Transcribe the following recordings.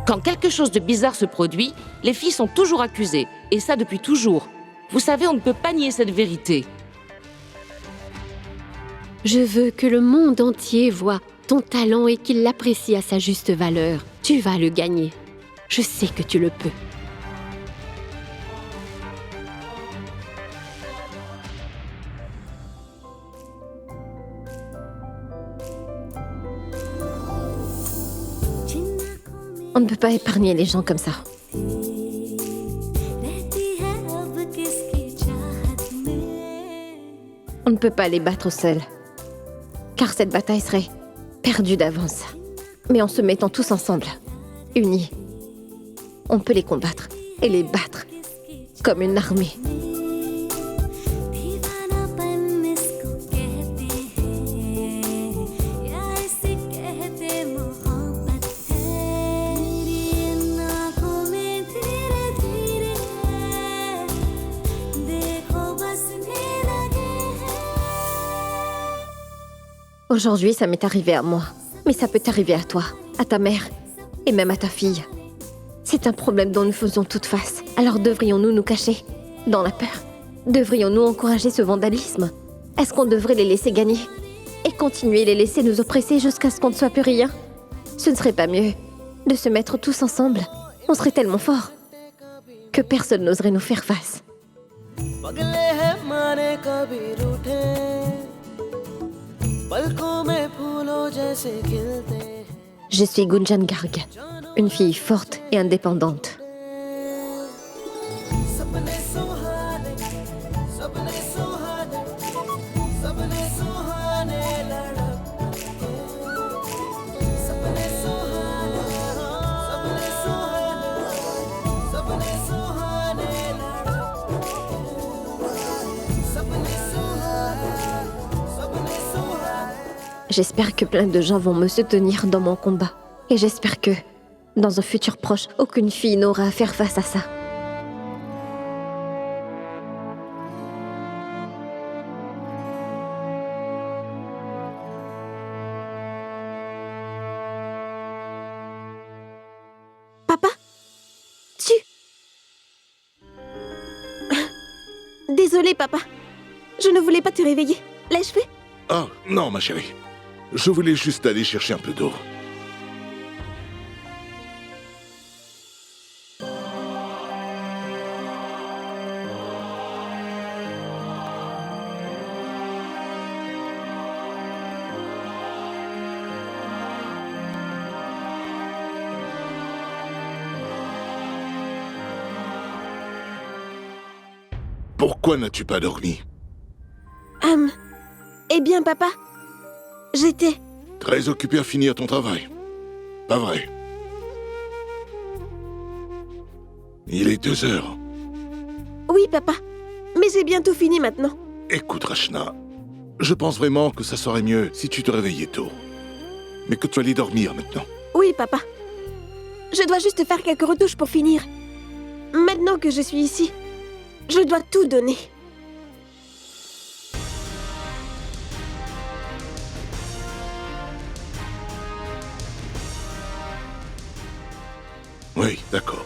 Quand quelque chose de bizarre se produit, les filles sont toujours accusées, et ça depuis toujours. Vous savez, on ne peut pas nier cette vérité. Je veux que le monde entier voie ton talent et qu'il l'apprécie à sa juste valeur. Tu vas le gagner. Je sais que tu le peux. On ne peut pas épargner les gens comme ça. On ne peut pas les battre seuls. Car cette bataille serait perdue d'avance. Mais en se mettant tous ensemble, unis, on peut les combattre et les battre comme une armée. Aujourd'hui, ça m'est arrivé à moi. Mais ça peut t'arriver à toi, à ta mère et même à ta fille. C'est un problème dont nous faisons toutes face. Alors devrions-nous nous cacher dans la peur? Devrions-nous encourager ce vandalisme? Est-ce qu'on devrait les laisser gagner et continuer les laisser nous oppresser jusqu'à ce qu'on ne soit plus rien? Ce ne serait pas mieux de se mettre tous ensemble? On serait tellement forts que personne n'oserait nous faire face. Je suis Gunjan Garg, une fille forte et indépendante. J'espère que plein de gens vont me soutenir dans mon combat. Et j'espère que, dans un futur proche, aucune fille n'aura à faire face à ça. Papa? Désolée, papa. Je ne voulais pas te réveiller. L'ai-je fait? Ah, non, ma chérie. Je voulais juste aller chercher un peu d'eau. Pourquoi n'as-tu pas dormi? Eh bien, papa, j'étais... Très occupé à finir ton travail. Pas vrai? Il est 2 heures. Oui, papa, mais j'ai bientôt fini maintenant. Écoute, Rachna, je pense vraiment que ça serait mieux si tu te réveillais tôt. Mais que tu allais dormir maintenant. Oui, papa. Je dois juste faire quelques retouches pour finir. Maintenant que je suis ici, je dois tout donner. Oui, d'accord.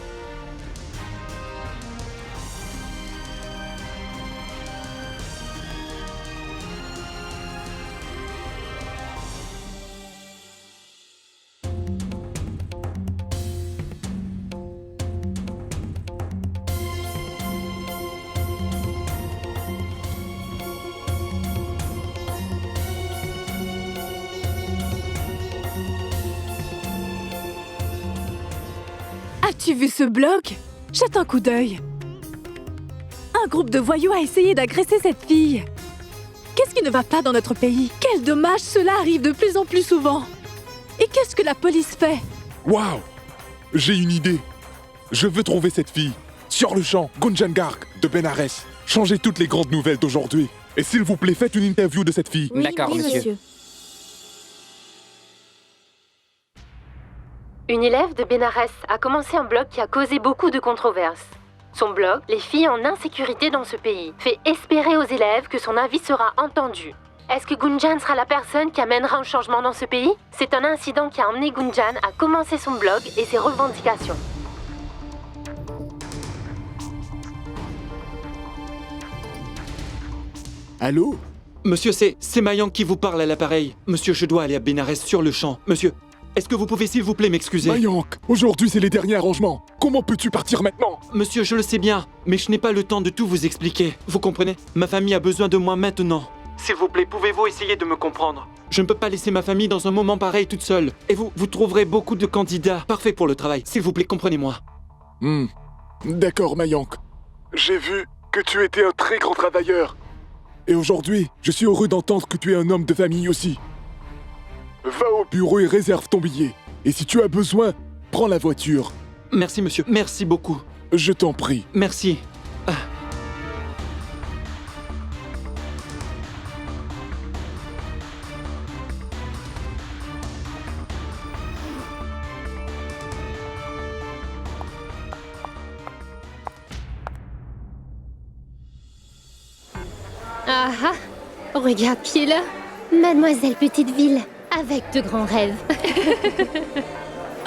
As-tu vu ce bloc? Jette un coup d'œil. Un groupe de voyous a essayé d'agresser cette fille. Qu'est-ce qui ne va pas dans notre pays? Quel dommage, cela arrive de plus en plus souvent. Et qu'est-ce que la police fait? Waouh! J'ai une idée. Je veux trouver cette fille. Sur le champ, Gunjan Garg de Benares. Changez toutes les grandes nouvelles d'aujourd'hui. Et s'il vous plaît, faites une interview de cette fille. Oui, D'accord, oui, monsieur. Une élève de Benares a commencé un blog qui a causé beaucoup de controverses. Son blog, Les filles en insécurité dans ce pays, fait espérer aux élèves que son avis sera entendu. Est-ce que Gunjan sera la personne qui amènera un changement dans ce pays? C'est un incident qui a emmené Gunjan à commencer son blog et ses revendications. Allô? Monsieur, c'est Mayank qui vous parle à l'appareil. Monsieur, je dois aller à Benares sur le champ. Monsieur, est-ce que vous pouvez s'il vous plaît m'excuser? Mayank, aujourd'hui c'est les derniers arrangements. Comment peux-tu partir maintenant? Monsieur, je le sais bien, mais je n'ai pas le temps de tout vous expliquer. Vous comprenez? Ma famille a besoin de moi maintenant. S'il vous plaît, pouvez-vous essayer de me comprendre? Je ne peux pas laisser ma famille dans un moment pareil toute seule. Et vous trouverez beaucoup de candidats parfaits pour le travail. S'il vous plaît, comprenez-moi. D'accord, Mayank. J'ai vu que tu étais un très grand travailleur. Et aujourd'hui, je suis heureux d'entendre que tu es un homme de famille aussi. Va au bureau et réserve ton billet. Et si tu as besoin, prends la voiture. Merci, monsieur. Merci beaucoup. Je t'en prie. Merci. Ah ah, regarde qui est là. Mademoiselle Petite Ville, avec de grands rêves.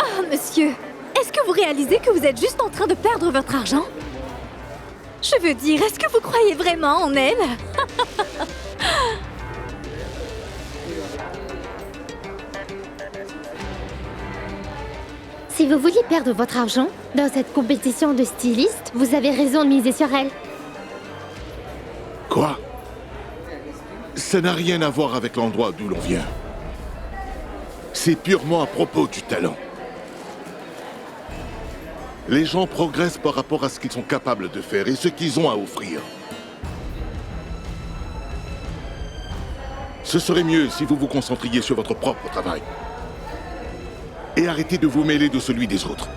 Oh, monsieur, est-ce que vous réalisez que vous êtes juste en train de perdre votre argent? Je veux dire, est-ce que vous croyez vraiment en elle? Si vous vouliez perdre votre argent dans cette compétition de stylistes, vous avez raison de miser sur elle. Quoi? Ça n'a rien à voir avec l'endroit d'où l'on vient. C'est purement à propos du talent. Les gens progressent par rapport à ce qu'ils sont capables de faire et ce qu'ils ont à offrir. Ce serait mieux si vous vous concentriez sur votre propre travail. Et arrêtez de vous mêler de celui des autres.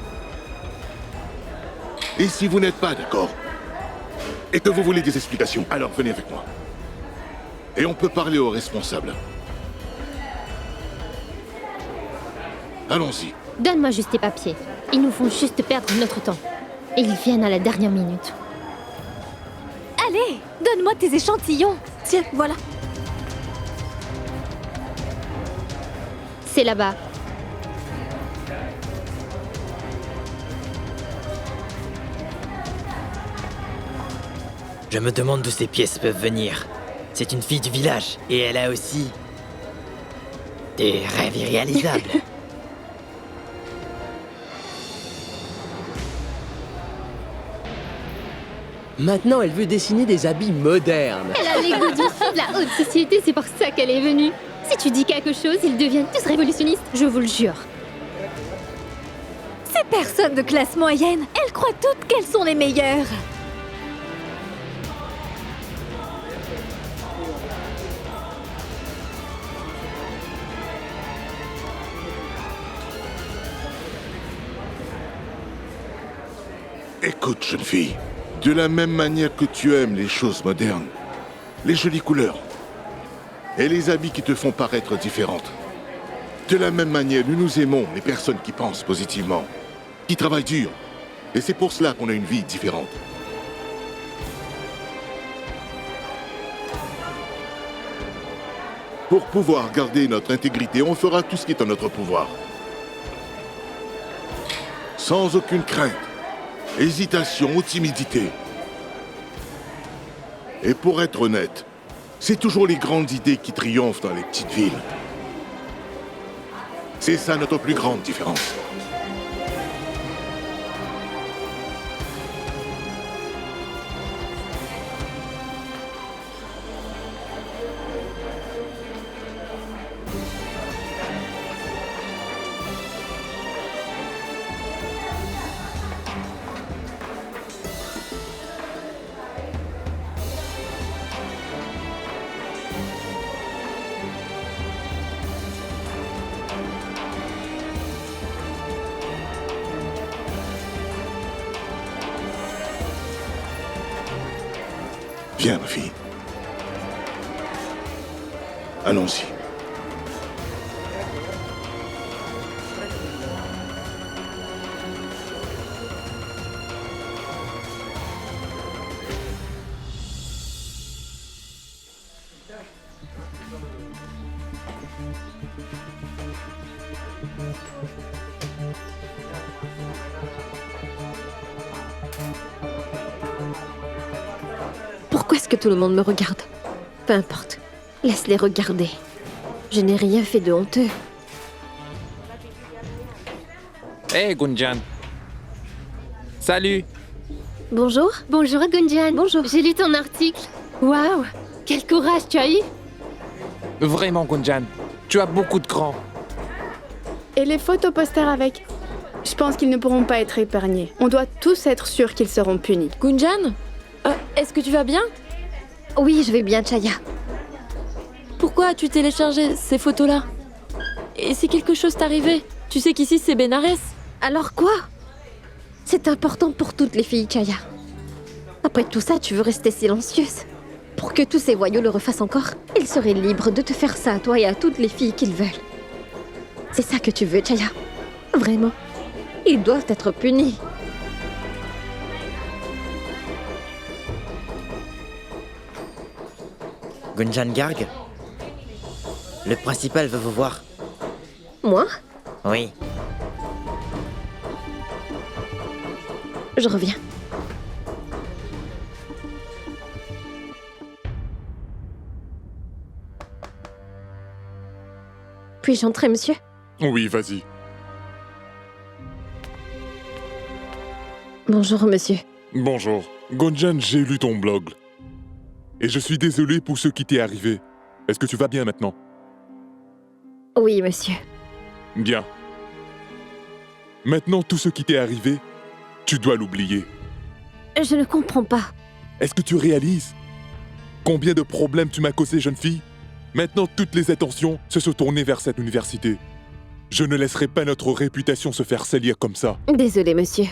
Et si vous n'êtes pas d'accord, et que vous voulez des explications, alors venez avec moi. Et on peut parler aux responsables. Allons-y. Donne-moi juste tes papiers. Ils nous font juste perdre notre temps. Et ils viennent à la dernière minute. Allez, donne-moi tes échantillons. Tiens, voilà. C'est là-bas. Je me demande d'où ces pièces peuvent venir. C'est une fille du village, et elle a aussi... des rêves irréalisables. Maintenant, elle veut dessiner des habits modernes. Elle a l'ego d'une fille de la haute société, c'est pour ça qu'elle est venue. Si tu dis quelque chose, ils deviennent tous révolutionnistes, je vous le jure. Ces personnes de classe moyenne, elles croient toutes qu'elles sont les meilleures. Écoute, jeune fille, de la même manière que tu aimes les choses modernes, les jolies couleurs et les habits qui te font paraître différente, de la même manière, nous aimons les personnes qui pensent positivement, qui travaillent dur. Et c'est pour cela qu'on a une vie différente. Pour pouvoir garder notre intégrité, on fera tout ce qui est en notre pouvoir. Sans aucune crainte, hésitation ou timidité. Et pour être honnête, c'est toujours les grandes idées qui triomphent dans les petites villes. C'est ça notre plus grande différence. Viens, ma fille. Allons-y. est-ce que tout le monde me regarde? Peu importe. Laisse-les regarder. Je n'ai rien fait de honteux. Hey Gunjan. Salut. Bonjour. Bonjour Gunjan. Bonjour. J'ai lu ton article. Waouh, quel courage tu as eu. Vraiment Gunjan, tu as beaucoup de cran. Et les photos posters avec? Je pense qu'ils ne pourront pas être épargnés. On doit tous être sûrs qu'ils seront punis. Gunjan, est-ce que tu vas bien? Oui, je vais bien, Chaya. Pourquoi as-tu téléchargé ces photos-là? Et si quelque chose t'arrivait? Tu sais qu'ici c'est Benares. Alors quoi? C'est important pour toutes les filles, Chaya. Après tout ça, tu veux rester silencieuse? Pour que tous ces voyous le refassent encore, ils seraient libres de te faire ça à toi et à toutes les filles qu'ils veulent. C'est ça que tu veux, Chaya? Vraiment? Ils doivent être punis. Gunjan Garg, le principal veut vous voir. Moi? Oui. Je reviens. Puis-je entrer, monsieur? Oui, vas-y. Bonjour, monsieur. Bonjour. Gunjan, j'ai lu ton blog. Et je suis désolé pour ce qui t'est arrivé. Est-ce que tu vas bien maintenant? Oui, monsieur. Bien. Maintenant, tout ce qui t'est arrivé, tu dois l'oublier. Je ne comprends pas. Est-ce que tu réalises combien de problèmes tu m'as causé, jeune fille? Maintenant, toutes les attentions se sont tournées vers cette université. Je ne laisserai pas notre réputation se faire salir comme ça. Désolé, monsieur.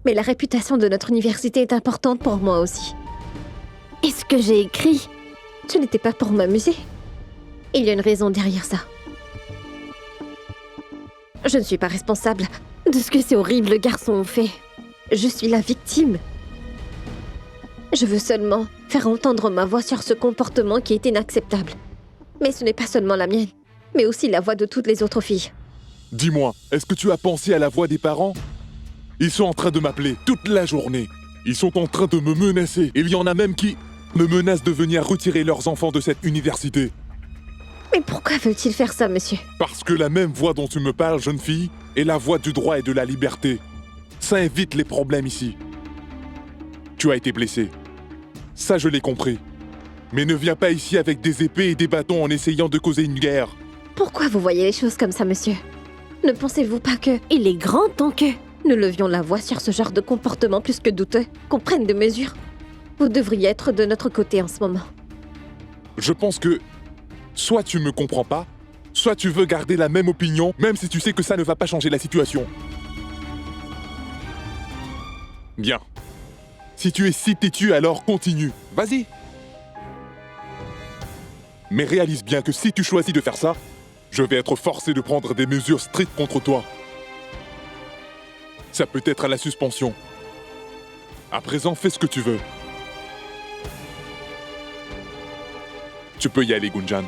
Mais la réputation de notre université est importante pour moi aussi. Et ce que j'ai écrit, ce n'était pas pour m'amuser. Il y a une raison derrière ça. Je ne suis pas responsable de ce que ces horribles garçons ont fait. Je suis la victime. Je veux seulement faire entendre ma voix sur ce comportement qui est inacceptable. Mais ce n'est pas seulement la mienne, mais aussi la voix de toutes les autres filles. Dis-moi, est-ce que tu as pensé à la voix des parents? Ils sont en train de m'appeler toute la journée. Ils sont en train de me menacer. Il y en a même qui me menacent de venir retirer leurs enfants de cette université. Mais pourquoi veulent-ils faire ça, monsieur? Parce que la même voix dont tu me parles, jeune fille, est la voix du droit et de la liberté. Ça évite les problèmes ici. Tu as été blessé. Ça, je l'ai compris. Mais ne viens pas ici avec des épées et des bâtons en essayant de causer une guerre. Pourquoi vous voyez les choses comme ça, monsieur? Ne pensez-vous pas que il est grand temps que nous levions la voix sur ce genre de comportement plus que douteux, qu'on prenne des mesures? Vous devriez être de notre côté en ce moment. Je pense que soit tu me comprends pas, soit tu veux garder la même opinion, même si tu sais que ça ne va pas changer la situation. Bien. Si tu es si têtu, alors continue. Vas-y. Mais réalise bien que si tu choisis de faire ça, je vais être forcé de prendre des mesures strictes contre toi. Ça peut être à la suspension. À présent, fais ce que tu veux. Tu peux y aller, Gunjan.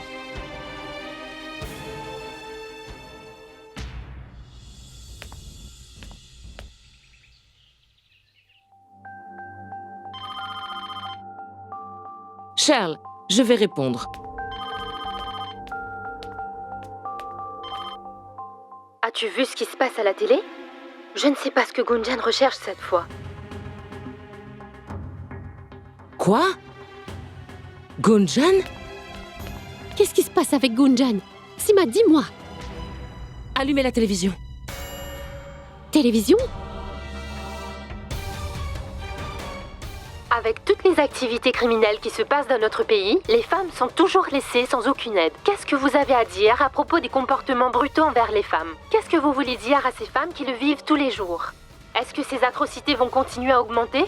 Charles, je vais répondre. As-tu vu ce qui se passe à la télé? Je ne sais pas ce que Gunjan recherche cette fois. Quoi? Gunjan? Qu'est-ce qui se passe avec Gunjan? Sima, dis-moi. Allumez la télévision. Télévision? Avec toutes les activités criminelles qui se passent dans notre pays, les femmes sont toujours laissées sans aucune aide. Qu'est-ce que vous avez à dire à propos des comportements brutaux envers les femmes? Qu'est-ce que vous voulez dire à ces femmes qui le vivent tous les jours? Est-ce que ces atrocités vont continuer à augmenter?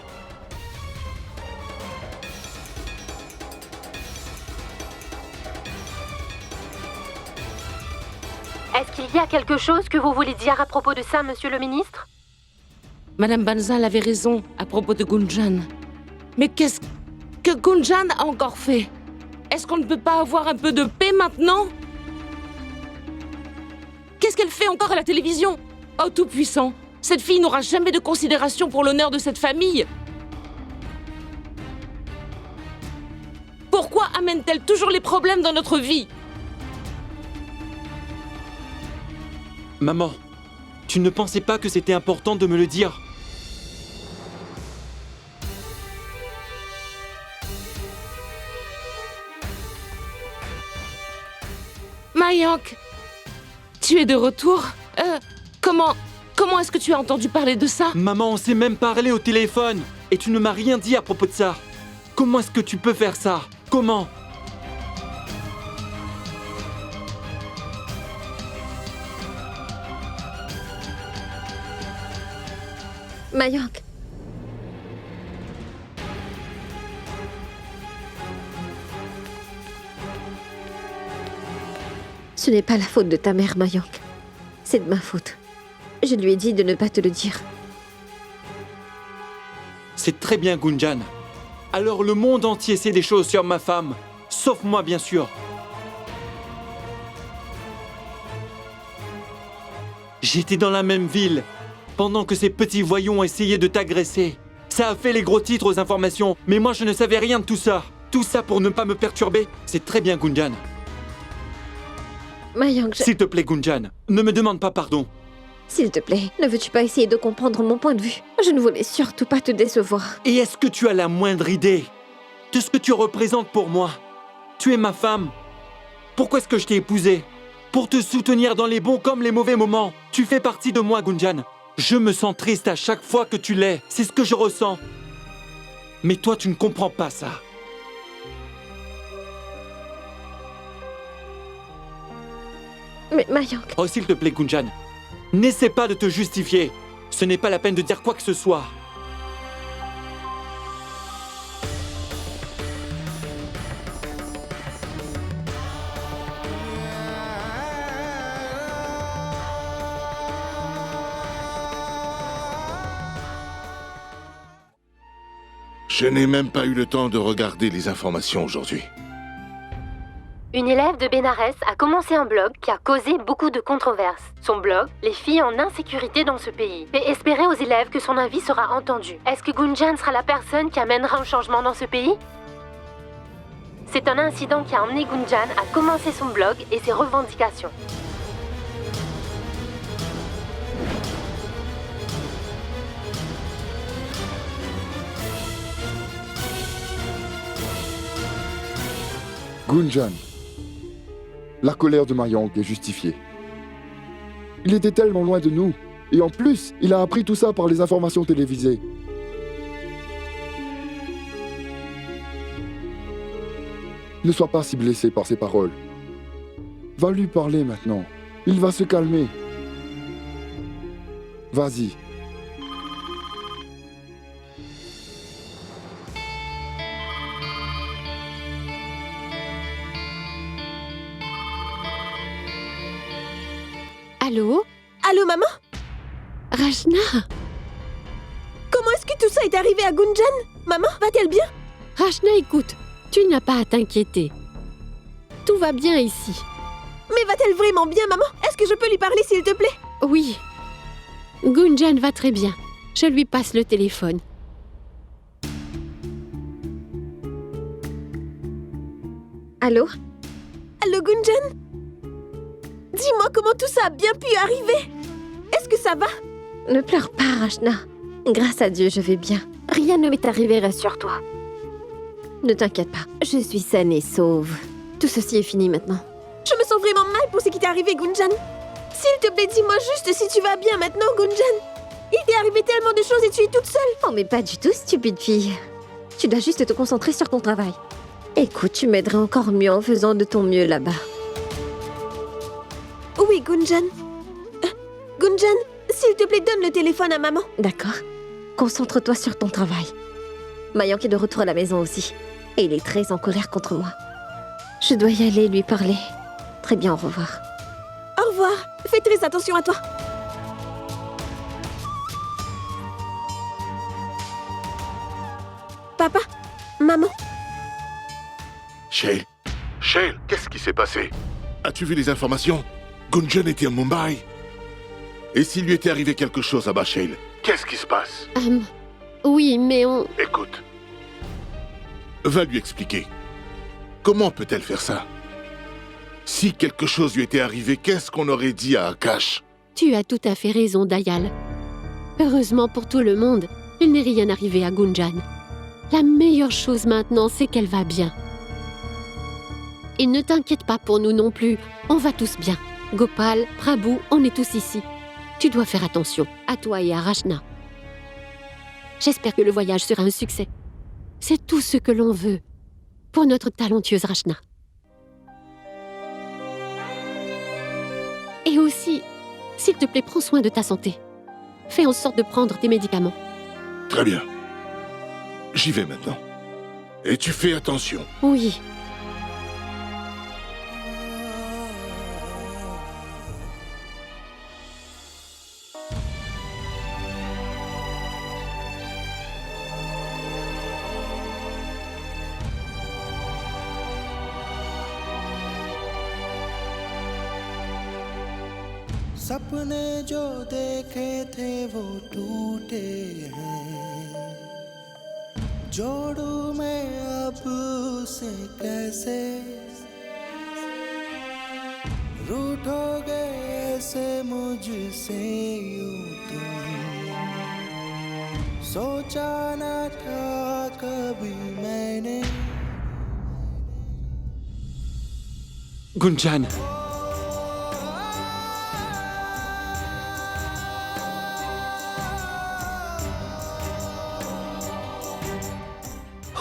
Est-ce qu'il y a quelque chose que vous voulez dire à propos de ça, monsieur le ministre? Madame Banzal avait raison à propos de Gunjan. Mais qu'est-ce que Gunjan a encore fait? Est-ce qu'on ne peut pas avoir un peu de paix maintenant? Qu'est-ce qu'elle fait encore à la télévision? Oh Tout-Puissant, cette fille n'aura jamais de considération pour l'honneur de cette famille. amène-t-elle toujours les problèmes dans notre vie? Maman, tu ne pensais pas que c'était important de me le dire? Mayank, tu es de retour? Comment est-ce que tu as entendu parler de ça? Maman, on s'est même parlé au téléphone et tu ne m'as rien dit à propos de ça. Comment est-ce que tu peux faire ça? Comment? Mayank. Ce n'est pas la faute de ta mère, Mayank. C'est de ma faute. Je lui ai dit de ne pas te le dire. C'est très bien, Gunjan. Alors le monde entier sait des choses sur ma femme. Sauf moi, bien sûr. J'étais dans la même ville pendant que ces petits voyous ont essayé de t'agresser. Ça a fait les gros titres aux informations, mais moi je ne savais rien de tout ça. Tout ça pour ne pas me perturber. C'est très bien, Gunjan. Mayank, S'il te plaît, Gunjan, ne me demande pas pardon. s'il te plaît, ne veux-tu pas essayer de comprendre mon point de vue? Je ne voulais surtout pas te décevoir. Et est-ce que tu as la moindre idée de ce que tu représentes pour moi? Tu es ma femme. Pourquoi est-ce que je t'ai épousée? Pour te soutenir dans les bons comme les mauvais moments. Tu fais partie de moi, Gunjan. Je me sens triste à chaque fois que tu l'es. C'est ce que je ressens. Mais toi, tu ne comprends pas ça. Mais Mayank... Oh, s'il te plaît, Gunjan. N'essaie pas de te justifier. Ce n'est pas la peine de dire quoi que ce soit. Je n'ai même pas eu le temps de regarder les informations aujourd'hui. Une élève de Bénarès a commencé un blog qui a causé beaucoup de controverses. Son blog, Les filles en insécurité dans ce pays, fait espérer aux élèves que son avis sera entendu. Est-ce que Gunjan sera la personne qui amènera un changement dans ce pays? C'est un incident qui a emmené Gunjan à commencer son blog et ses revendications. Gunjan, la colère de Mayank est justifiée. Il était tellement loin de nous. Et en plus, il a appris tout ça par les informations télévisées. Ne sois pas si blessé par ses paroles. Va lui parler maintenant. Il va se calmer. Vas-y. Allô? Allô, maman? Rachna? Comment est-ce que tout ça est arrivé à Gunjan? Maman, va-t-elle bien? Rachna, écoute, tu n'as pas à t'inquiéter. Tout va bien ici. Mais va-t-elle vraiment bien, maman? Est-ce que je peux lui parler, s'il te plaît? Oui. Gunjan va très bien. Je lui passe le téléphone. Allô? Allô, Gunjan? Dis-moi comment tout ça a bien pu arriver. Est-ce que ça va? Ne pleure pas, Rachna. Grâce à Dieu, je vais bien. Rien ne m'est arrivé, rassure-toi. Ne t'inquiète pas, je suis saine et sauve. Tout ceci est fini maintenant. Je me sens vraiment mal pour ce qui t'est arrivé, Gunjan. S'il te plaît, dis-moi juste si tu vas bien maintenant, Gunjan. Il t'est arrivé tellement de choses et tu es toute seule. Oh, mais pas du tout, stupide fille. Tu dois juste te concentrer sur ton travail. Écoute, tu m'aiderais encore mieux en faisant de ton mieux là-bas. Oui, Gunjan. Gunjan, s'il te plaît, donne le téléphone à maman. D'accord. Concentre-toi sur ton travail. Mayank est de retour à la maison aussi. Et il est très en colère contre moi. Je dois y aller lui parler. Très bien, au revoir. Au revoir. Fais très attention à toi. Papa, maman. Shail, qu'est-ce qui s'est passé? As-tu vu les informations? Gunjan était à Mumbai. Et s'il lui était arrivé quelque chose à Shail, qu'est-ce qui se passe? Oui, mais on... Écoute. Va lui expliquer. Comment peut-elle faire ça? Si quelque chose lui était arrivé, qu'est-ce qu'on aurait dit à Akash? Tu as tout à fait raison, Dayal. Heureusement pour tout le monde, il n'est rien arrivé à Gunjan. La meilleure chose maintenant, c'est qu'elle va bien. Et ne t'inquiète pas pour nous non plus, on va tous bien. Gopal, Prabhu, on est tous ici. Tu dois faire attention, à toi et à Rachna. J'espère que le voyage sera un succès. C'est tout ce que l'on veut pour notre talentueuse Rachna. Et aussi, s'il te plaît, prends soin de ta santé. Fais en sorte de prendre tes médicaments. Très bien. J'y vais maintenant. Et tu fais attention. Oui. सपने जो देखे थे वो टूटे हैं जोड़ू मैं अब उसे कैसे रूठोगे ऐसे मुझसे यूं तुम सोचा न था कभी मैंने Gunjan.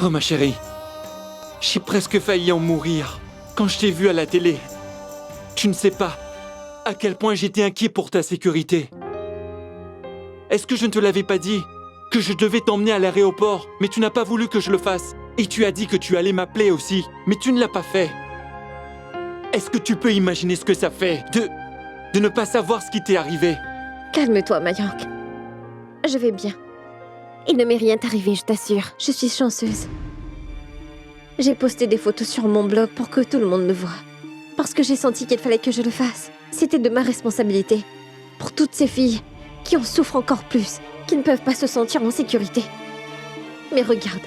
Oh ma chérie, j'ai presque failli en mourir quand je t'ai vu à la télé. Tu ne sais pas à quel point j'étais inquiet pour ta sécurité. Est-ce que je ne te l'avais pas dit que je devais t'emmener à l'aéroport, mais tu n'as pas voulu que je le fasse? Et tu as dit que tu allais m'appeler aussi, mais tu ne l'as pas fait. Est-ce que tu peux imaginer ce que ça fait de ne pas savoir ce qui t'est arrivé? Calme-toi, Mayank. Je vais bien. Il ne m'est rien arrivé, je t'assure. Je suis chanceuse. J'ai posté des photos sur mon blog pour que tout le monde me voie. Parce que j'ai senti qu'il fallait que je le fasse. C'était de ma responsabilité. Pour toutes ces filles qui en souffrent encore plus, qui ne peuvent pas se sentir en sécurité. Mais regarde,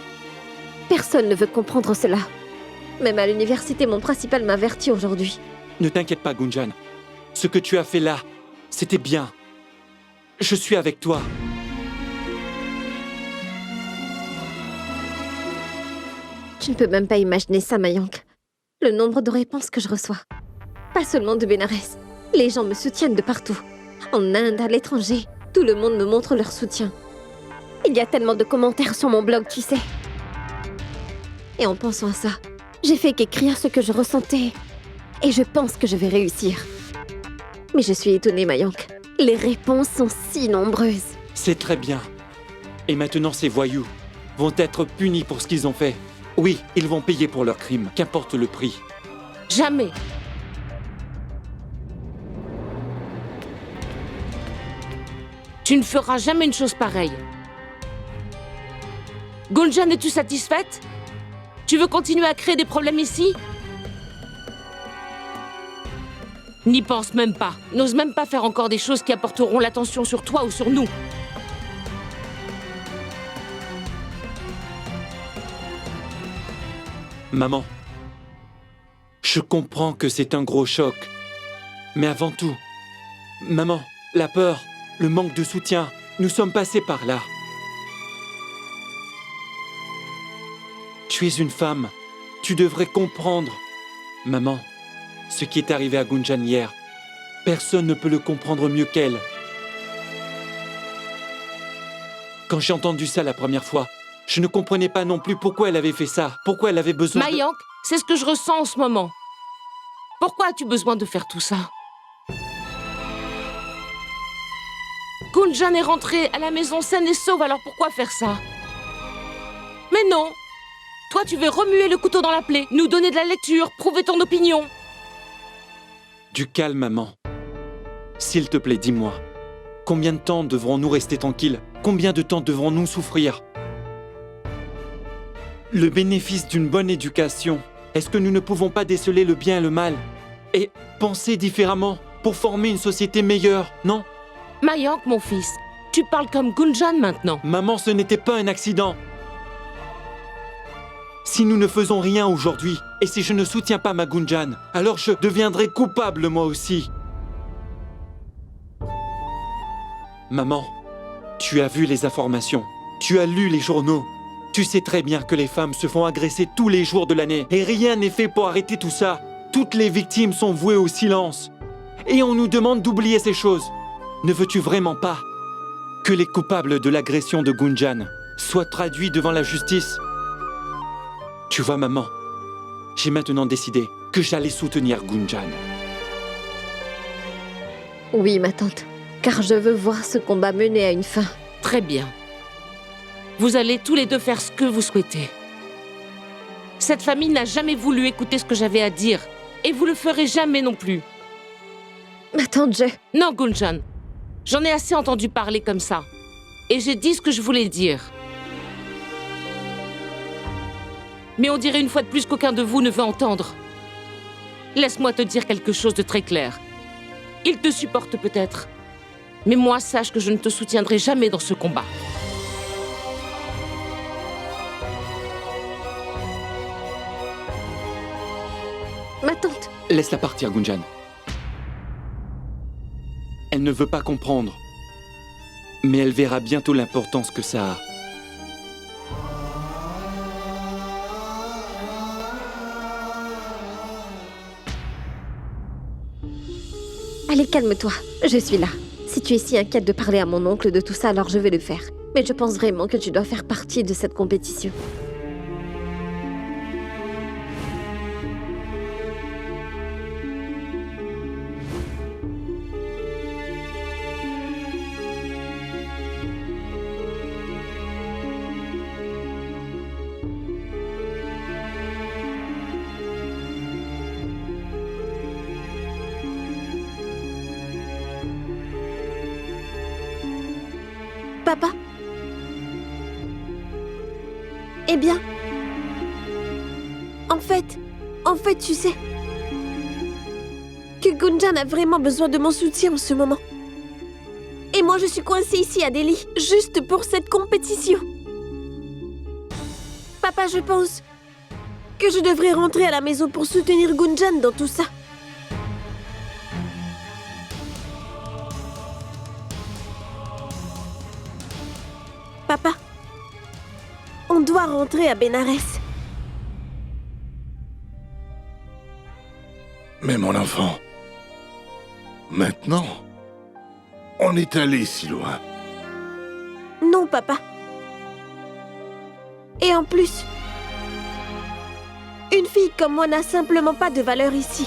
personne ne veut comprendre cela. Même à l'université, mon principal m'avertit aujourd'hui. Ne t'inquiète pas, Gunjan. Ce que tu as fait là, c'était bien. Je suis avec toi. Tu ne peux même pas imaginer ça, Mayank. Le nombre de réponses que je reçois. Pas seulement de Bénarès. Les gens me soutiennent de partout. En Inde, à l'étranger, tout le monde me montre leur soutien. Il y a tellement de commentaires sur mon blog, tu sais. Et en pensant à ça, j'ai fait qu'écrire ce que je ressentais. Et je pense que je vais réussir. Mais je suis étonnée, Mayank. Les réponses sont si nombreuses. C'est très bien. Et maintenant, ces voyous vont être punis pour ce qu'ils ont fait. Oui, ils vont payer pour leurs crimes, qu'importe le prix. Jamais. Tu ne feras jamais une chose pareille. Gunjan, es-tu satisfaite? Tu veux continuer à créer des problèmes ici? N'y pense même pas. N'ose même pas faire encore des choses qui apporteront l'attention sur toi ou sur nous. Maman, je comprends que c'est un gros choc. Mais avant tout, maman, la peur, le manque de soutien, nous sommes passés par là. Tu es une femme, tu devrais comprendre. Maman, ce qui est arrivé à Gunjan hier, personne ne peut le comprendre mieux qu'elle. Quand j'ai entendu ça la première fois, je ne comprenais pas non plus pourquoi elle avait fait ça, pourquoi elle avait besoin Mayank, c'est ce que je ressens en ce moment. Pourquoi as-tu besoin de faire tout ça? Gunjan est rentrée à la maison saine et sauve, alors pourquoi faire ça? Mais non! Toi, tu veux remuer le couteau dans la plaie, nous donner de la lecture, prouver ton opinion. Du calme, maman. S'il te plaît, dis-moi, combien de temps devrons-nous rester tranquilles? Combien de temps devrons-nous souffrir? Le bénéfice d'une bonne éducation, est-ce que nous ne pouvons pas déceler le bien et le mal et penser différemment pour former une société meilleure, non? Mayank, mon fils, tu parles comme Gunjan maintenant. Maman, ce n'était pas un accident. Si nous ne faisons rien aujourd'hui, et si je ne soutiens pas ma Gunjan, alors je deviendrai coupable moi aussi. Maman, tu as vu les informations, tu as lu les journaux. Tu sais très bien que les femmes se font agresser tous les jours de l'année et rien n'est fait pour arrêter tout ça. Toutes les victimes sont vouées au silence. Et on nous demande d'oublier ces choses. Ne veux-tu vraiment pas que les coupables de l'agression de Gunjan soient traduits devant la justice? Tu vois, maman, j'ai maintenant décidé que j'allais soutenir Gunjan. Oui, ma tante, car je veux voir ce combat mener à une fin. Très bien. Vous allez tous les deux faire ce que vous souhaitez. Cette famille n'a jamais voulu écouter ce que j'avais à dire, et vous le ferez jamais non plus. Ma tante, Non, Gunjan. J'en ai assez entendu parler comme ça. Et j'ai dit ce que je voulais dire. Mais on dirait une fois de plus qu'aucun de vous ne veut entendre. Laisse-moi te dire quelque chose de très clair. Il te supporte peut-être. Mais moi, sache que je ne te soutiendrai jamais dans ce combat. Ma tante. Laisse-la partir, Gunjan. Elle ne veut pas comprendre. Mais elle verra bientôt l'importance que ça a. Allez, calme-toi. Je suis là. Si tu es si inquiète de parler à mon oncle de tout ça, alors je vais le faire. Mais je pense vraiment que tu dois faire partie de cette compétition. Papa? Eh bien... En fait, tu sais... que Gunjan a vraiment besoin de mon soutien en ce moment. Et moi, je suis coincée ici à Delhi, juste pour cette compétition. Papa, je pense que je devrais rentrer à la maison pour soutenir Gunjan dans tout ça. Papa, on doit rentrer à Bénarès. Mais mon enfant, maintenant, on est allé si loin. Non, papa. Et en plus, une fille comme moi n'a simplement pas de valeur ici.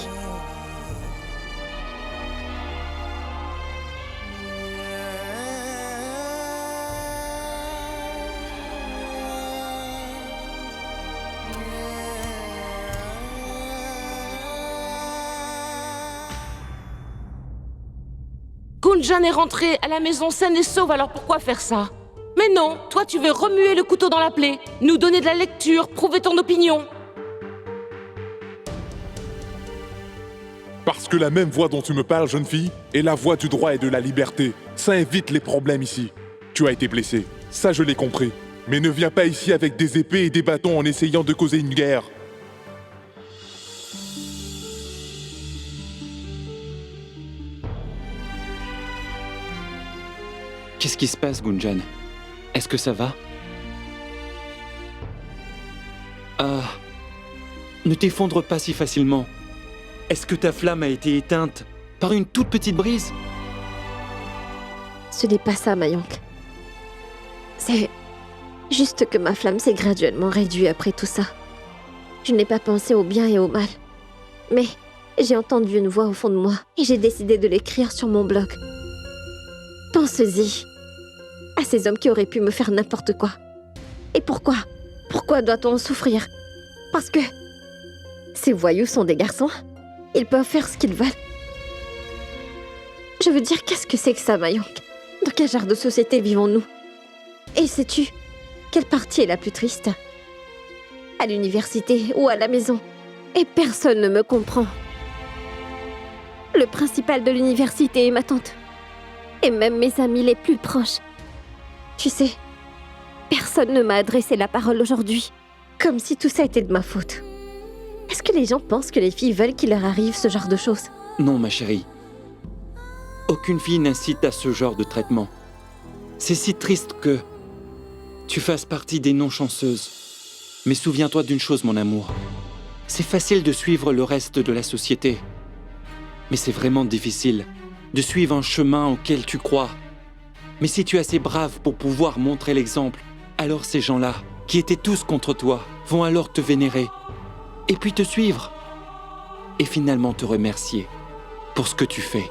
Gunjan est rentrée à la maison saine et sauve, alors pourquoi faire ça? Mais non, toi tu veux remuer le couteau dans la plaie, nous donner de la lecture, prouver ton opinion. Parce que la même voix dont tu me parles, jeune fille, est la voix du droit et de la liberté. Ça évite les problèmes ici. Tu as été blessé, ça je l'ai compris. Mais ne viens pas ici avec des épées et des bâtons en essayant de causer une guerre. Qu'est-ce qui se passe, Gunjan? Est-ce que ça va? Ah, ne t'effondre pas si facilement. Est-ce que ta flamme a été éteinte par une toute petite brise? Ce n'est pas ça, Mayank. C'est juste que ma flamme s'est graduellement réduite après tout ça. Je n'ai pas pensé au bien et au mal. Mais j'ai entendu une voix au fond de moi et j'ai décidé de l'écrire sur mon blog. Pense-y à ces hommes qui auraient pu me faire n'importe quoi. Et pourquoi? Pourquoi doit-on souffrir? Parce que ces voyous sont des garçons. Ils peuvent faire ce qu'ils veulent. Je veux dire, qu'est-ce que c'est que ça, Mayank? Dans quel genre de société vivons-nous? Et sais-tu, quelle partie est la plus triste? À l'université ou à la maison. Et personne ne me comprend. Le principal de l'université est ma tante. Et même mes amis les plus proches. Tu sais, personne ne m'a adressé la parole aujourd'hui. Comme si tout ça était de ma faute. Est-ce que les gens pensent que les filles veulent qu'il leur arrive ce genre de choses? Non, ma chérie. Aucune fille n'incite à ce genre de traitement. C'est si triste que tu fasses partie des non-chanceuses. Mais souviens-toi d'une chose, mon amour. C'est facile de suivre le reste de la société. Mais c'est vraiment difficile de suivre un chemin auquel tu crois. Mais si tu es assez brave pour pouvoir montrer l'exemple, alors ces gens-là, qui étaient tous contre toi, vont alors te vénérer, et puis te suivre, et finalement te remercier pour ce que tu fais.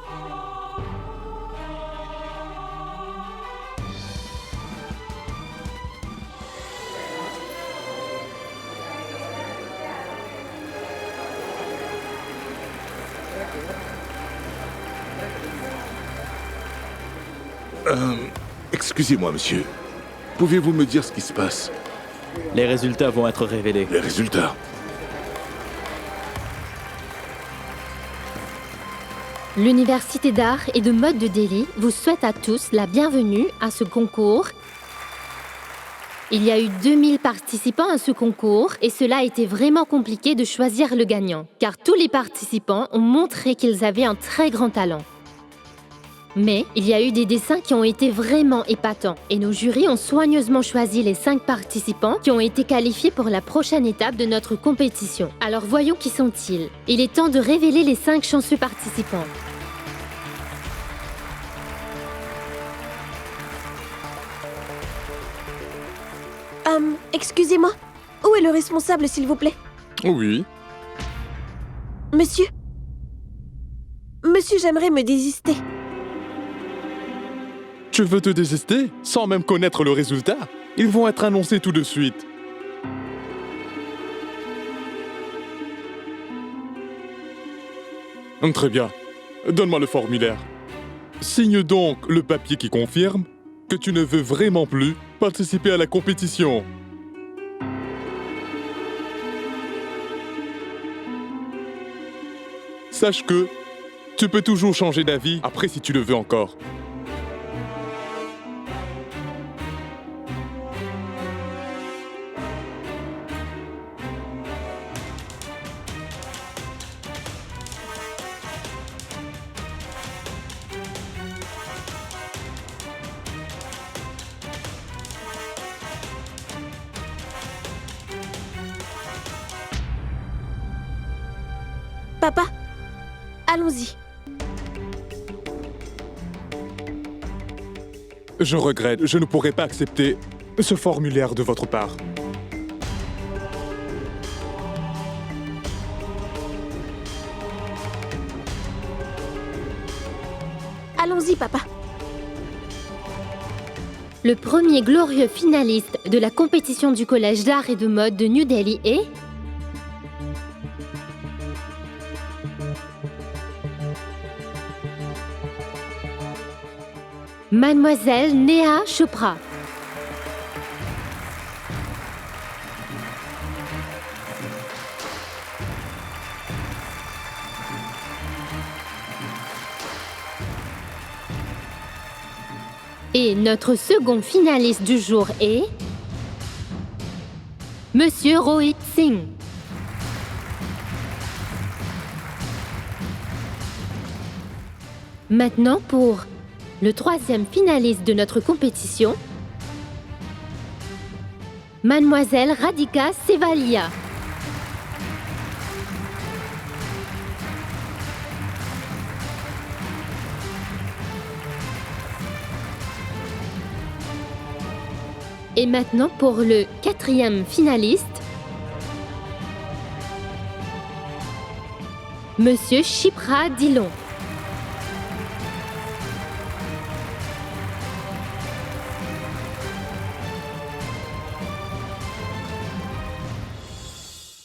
Excusez-moi, monsieur. Pouvez-vous me dire ce qui se passe? Les résultats vont être révélés. Les résultats? L'Université d'art et de mode de Delhi vous souhaite à tous la bienvenue à ce concours. Il y a eu 2000 participants à ce concours et cela a été vraiment compliqué de choisir le gagnant, car tous les participants ont montré qu'ils avaient un très grand talent. Mais il y a eu des dessins qui ont été vraiment épatants et nos jurys ont soigneusement choisi les 5 participants qui ont été qualifiés pour la prochaine étape de notre compétition. Alors voyons qui sont-ils. Il est temps de révéler les 5 chanceux participants. Excusez-moi. Où est le responsable, s'il vous plaît? Oui. Monsieur? Monsieur, j'aimerais me désister. Tu veux te désister sans même connaître le résultat? Ils vont être annoncés tout de suite. Très bien. Donne-moi le formulaire. Signe donc le papier qui confirme que tu ne veux vraiment plus participer à la compétition. Sache que tu peux toujours changer d'avis après si tu le veux encore. Papa, allons-y. Je regrette, je ne pourrai pas accepter ce formulaire de votre part. Allons-y, papa. Le premier glorieux finaliste de la compétition du Collège d'art et de mode de New Delhi est... Mademoiselle Neha Chopra. Et notre second finaliste du jour est... Monsieur Rohit Singh. Maintenant pour le troisième finaliste de notre compétition, Mademoiselle Radhika Sevalia. Et maintenant pour le quatrième finaliste, Monsieur Shipra Dillon.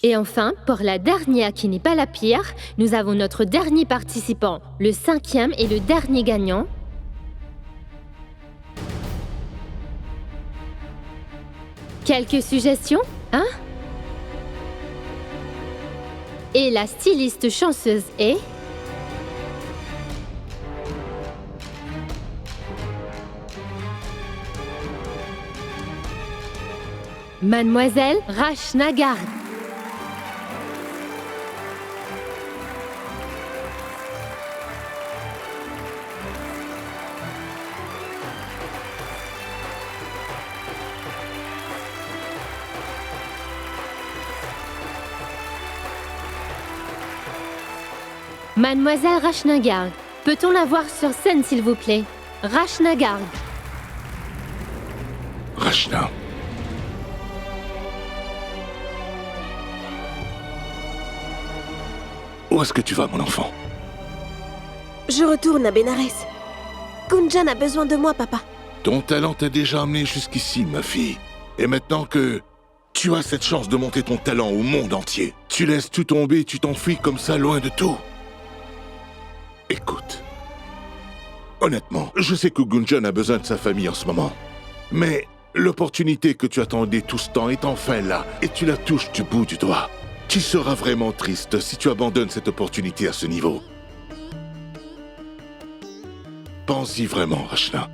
Et enfin, pour la dernière qui n'est pas la pire, nous avons notre dernier participant, le cinquième et le dernier gagnant. Quelques suggestions, hein? Et la styliste chanceuse est... Mademoiselle Rashnagar. Mademoiselle Rashnagar, peut-on la voir sur scène, s'il vous plaît? Rashnagar. Rashna. Où est-ce que tu vas, mon enfant? Je retourne à Bénarès. Gunjan a besoin de moi, papa. Ton talent t'a déjà amené jusqu'ici, ma fille. Et maintenant que tu as cette chance de monter ton talent au monde entier, tu laisses tout tomber et tu t'enfuis comme ça, loin de tout. Écoute. Honnêtement, je sais que Gunjan a besoin de sa famille en ce moment. Mais l'opportunité que tu attendais tout ce temps est enfin là, et tu la touches du bout du doigt. Tu seras vraiment triste si tu abandonnes cette opportunité à ce niveau. Pense-y vraiment, Rashna.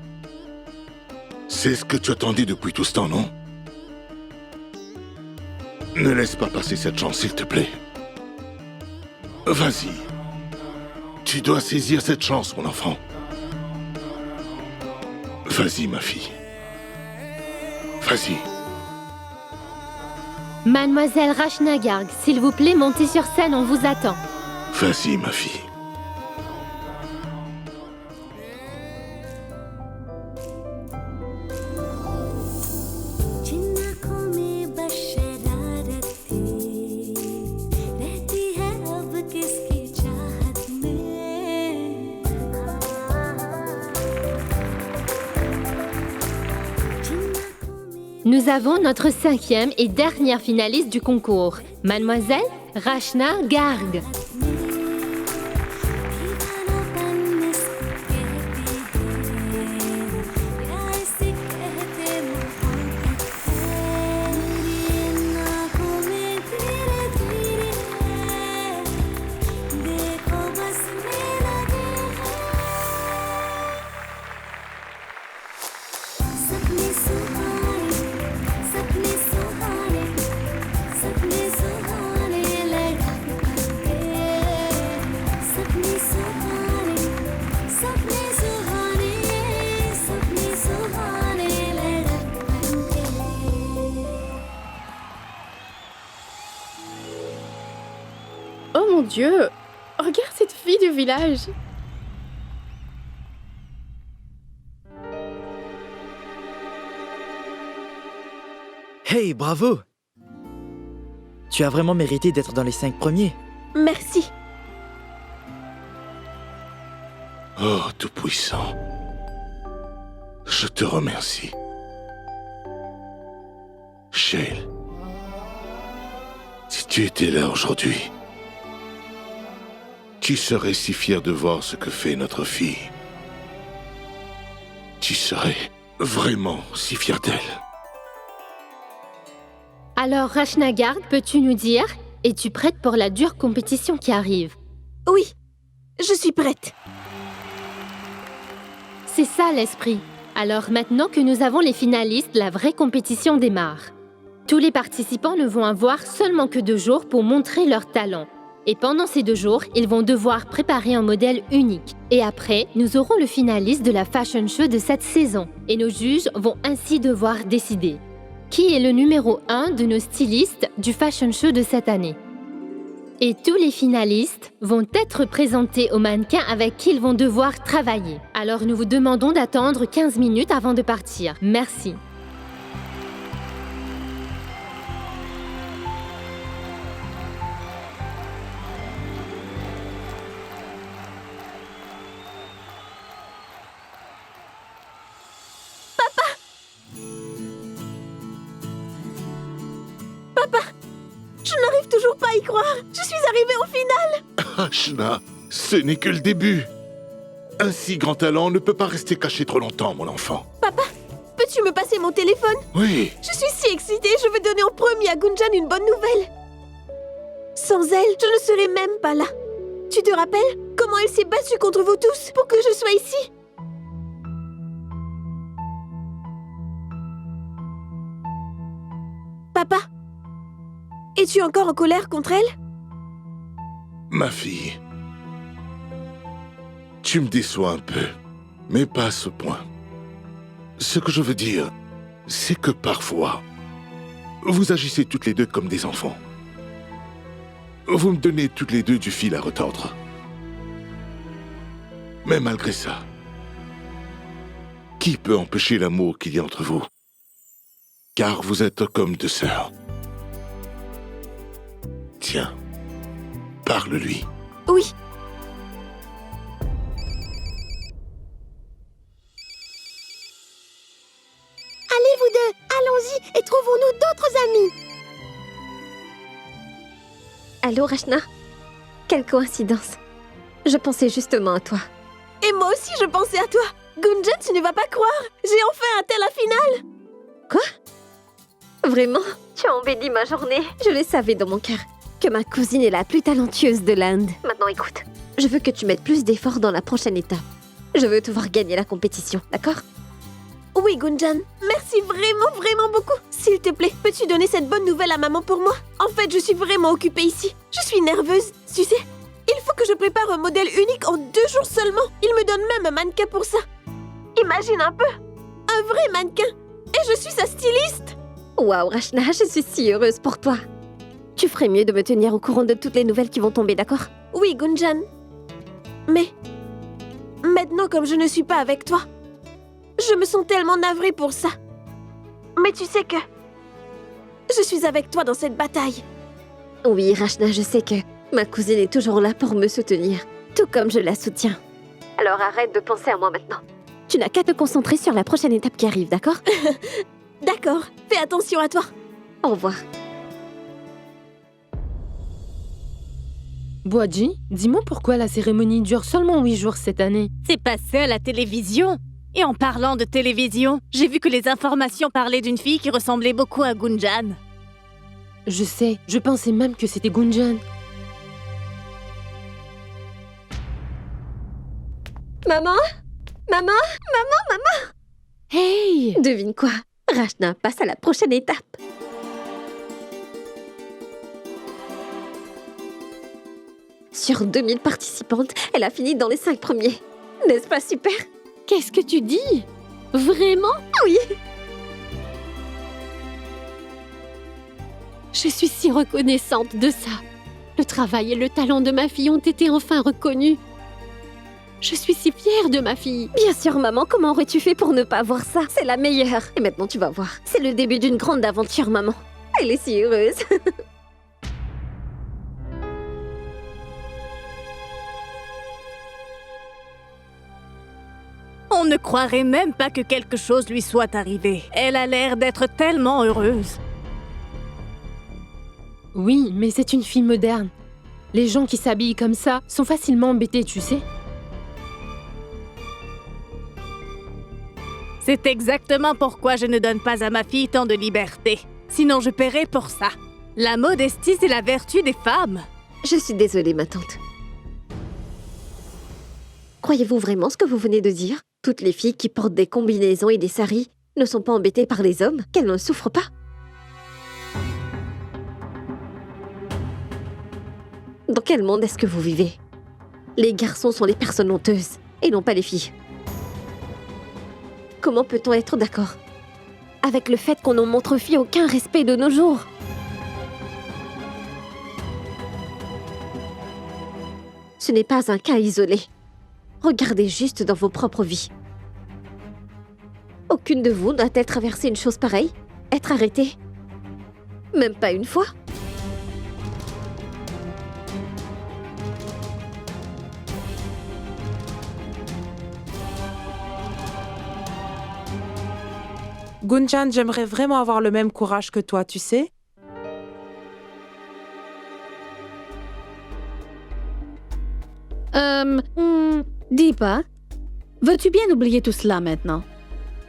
C'est ce que tu attendais depuis tout ce temps, non? Ne laisse pas passer cette chance, s'il te plaît. Vas-y. Tu dois saisir cette chance, mon enfant. Vas-y, ma fille. Vas-y. Mademoiselle Rashnagar, s'il vous plaît, montez sur scène, on vous attend. Vas-y, ma fille. Nous avons notre 5e et dernière finaliste du concours, Mademoiselle Rashna Garg. Oh mon Dieu! Regarde cette fille du village! Hey, bravo! Tu as vraiment mérité d'être dans les 5 premiers. Merci. Oh, Tout-Puissant. Je te remercie. Shale. Si tu étais là aujourd'hui, tu serais si fier de voir ce que fait notre fille. Tu serais vraiment si fier d'elle. Alors, Rashnagar, peux-tu nous dire, es-tu prête pour la dure compétition qui arrive? Oui, je suis prête. C'est ça l'esprit. Alors maintenant que nous avons les finalistes, la vraie compétition démarre. Tous les participants ne vont avoir seulement que 2 jours pour montrer leur talent. Et pendant ces 2 jours, ils vont devoir préparer un modèle unique. Et après, nous aurons le finaliste de la fashion show de cette saison. Et nos juges vont ainsi devoir décider. Qui est le numéro 1 de nos stylistes du fashion show de cette année? Et tous les finalistes vont être présentés aux mannequins avec qui ils vont devoir travailler. Alors nous vous demandons d'attendre 15 minutes avant de partir. Merci. Papa, je n'arrive toujours pas à y croire. Je suis arrivée au final. Rashna, ce n'est que le début. Un si grand talent ne peut pas rester caché trop longtemps, mon enfant. Papa, peux-tu me passer mon téléphone? Oui. Je suis si excitée, je veux donner en premier à Gunjan une bonne nouvelle. Sans elle, je ne serais même pas là. Tu te rappelles comment elle s'est battue contre vous tous pour que je sois ici? Papa, es-tu encore en colère contre elle? Ma fille, tu me déçois un peu, mais pas à ce point. Ce que je veux dire, c'est que parfois, vous agissez toutes les deux comme des enfants. Vous me donnez toutes les deux du fil à retordre. Mais malgré ça, qui peut empêcher l'amour qu'il y a entre vous? Car vous êtes comme deux sœurs. Tiens, parle-lui. Oui. Allez, vous deux, allons-y et trouvons-nous d'autres amis. Allô, Rachna? Quelle coïncidence. Je pensais justement à toi. Et moi aussi, je pensais à toi. Gunjan, tu ne vas pas croire. J'ai enfin atteint la finale. Quoi? Vraiment? Tu as embelli ma journée. Je le savais dans mon cœur que ma cousine est la plus talentueuse de l'Inde. Maintenant, écoute. Je veux que tu mettes plus d'efforts dans la prochaine étape. Je veux te voir gagner la compétition, d'accord? Oui, Gunjan. Merci vraiment, vraiment beaucoup. S'il te plaît, peux-tu donner cette bonne nouvelle à maman pour moi? En fait, je suis vraiment occupée ici. Je suis nerveuse, tu sais. Il faut que je prépare un modèle unique en 2 jours seulement. Il me donne même un mannequin pour ça. Imagine un peu. Un vrai mannequin. Et je suis sa styliste. Waouh, Rachna, je suis si heureuse pour toi. Tu ferais mieux de me tenir au courant de toutes les nouvelles qui vont tomber, d'accord? Oui, Gunjan. Mais maintenant, comme je ne suis pas avec toi, je me sens tellement navrée pour ça. Mais tu sais que je suis avec toi dans cette bataille. Oui, Rachna, je sais que ma cousine est toujours là pour me soutenir, tout comme je la soutiens. Alors arrête de penser à moi maintenant. Tu n'as qu'à te concentrer sur la prochaine étape qui arrive, d'accord? D'accord, fais attention à toi. Au revoir. Boadji, dis-moi pourquoi la cérémonie dure seulement 8 jours cette année. C'est passé à la télévision. Et en parlant de télévision, j'ai vu que les informations parlaient d'une fille qui ressemblait beaucoup à Gunjan. Je sais, je pensais même que c'était Gunjan. Maman? Maman? Maman? Maman? Hey! Devine quoi? Rachna passe à la prochaine étape. Sur 2000 participantes, elle a fini dans les 5 premiers. N'est-ce pas super? Qu'est-ce que tu dis? Vraiment? Oui. Je suis si reconnaissante de ça. Le travail et le talent de ma fille ont été enfin reconnus. Je suis si fière de ma fille. Bien sûr, maman, comment aurais-tu fait pour ne pas voir ça? C'est la meilleure. Et maintenant, tu vas voir. C'est le début d'une grande aventure, maman. Elle est si heureuse. On ne croirait même pas que quelque chose lui soit arrivé. Elle a l'air d'être tellement heureuse. Oui, mais c'est une fille moderne. Les gens qui s'habillent comme ça sont facilement embêtés, tu sais. C'est exactement pourquoi je ne donne pas à ma fille tant de liberté. Sinon, je paierais pour ça. La modestie, c'est la vertu des femmes. Je suis désolée, ma tante. Croyez-vous vraiment ce que vous venez de dire? Toutes les filles qui portent des combinaisons et des saris ne sont pas embêtées par les hommes, qu'elles ne souffrent pas? Dans quel monde est-ce que vous vivez? Les garçons sont les personnes honteuses, et non pas les filles. Comment peut-on être d'accord avec le fait qu'on ne montre aux filles aucun respect de nos jours? Ce n'est pas un cas isolé. Regardez juste dans vos propres vies. Aucune de vous n'a-t-elle traversé une chose pareille? Être arrêtée? Même pas une fois? Gunjan, j'aimerais vraiment avoir le même courage que toi, tu sais? Dis pas. Veux-tu bien oublier tout cela maintenant?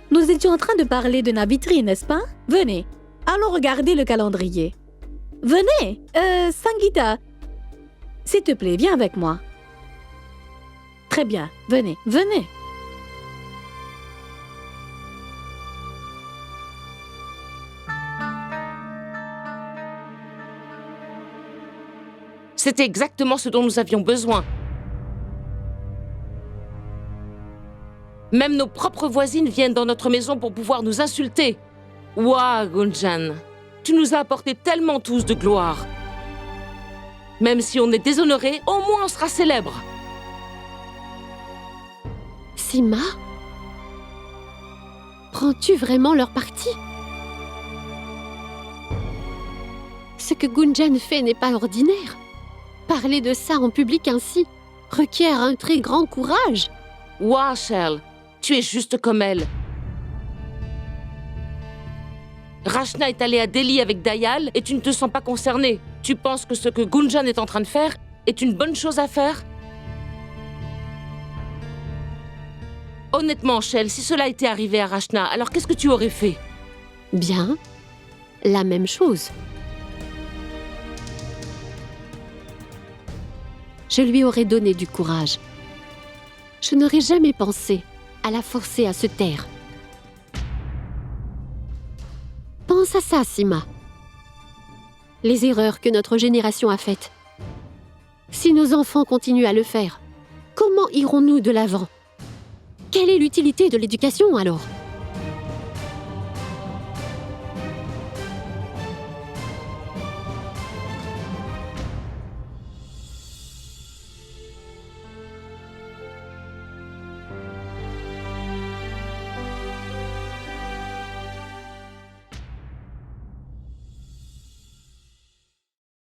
Nous étions en train de parler de Navitri, n'est-ce pas? Venez, allons regarder le calendrier. Venez, Sangeeta. S'il te plaît, viens avec moi. Très bien, venez, venez. C'était exactement ce dont nous avions besoin. Même nos propres voisines viennent dans notre maison pour pouvoir nous insulter. Ouah, Gunjan, tu nous as apporté tellement tous de gloire. Même si on est déshonoré, au moins on sera célèbre. Sima? Prends-tu vraiment leur parti? Ce que Gunjan fait n'est pas ordinaire. Parler de ça en public ainsi requiert un très grand courage. Ouah, Shell, tu es juste comme elle. Rachna est allée à Delhi avec Dayal et tu ne te sens pas concernée. Tu penses que ce que Gunjan est en train de faire est une bonne chose à faire? Honnêtement, Shell, si cela était arrivé à Rachna, alors qu'est-ce que tu aurais fait? Bien, la même chose. Je lui aurais donné du courage. Je n'aurais jamais pensé à la forcer à se taire. Pense à ça, Sima. Les erreurs que notre génération a faites. Si nos enfants continuent à le faire, comment irons-nous de l'avant? Quelle est l'utilité de l'éducation alors?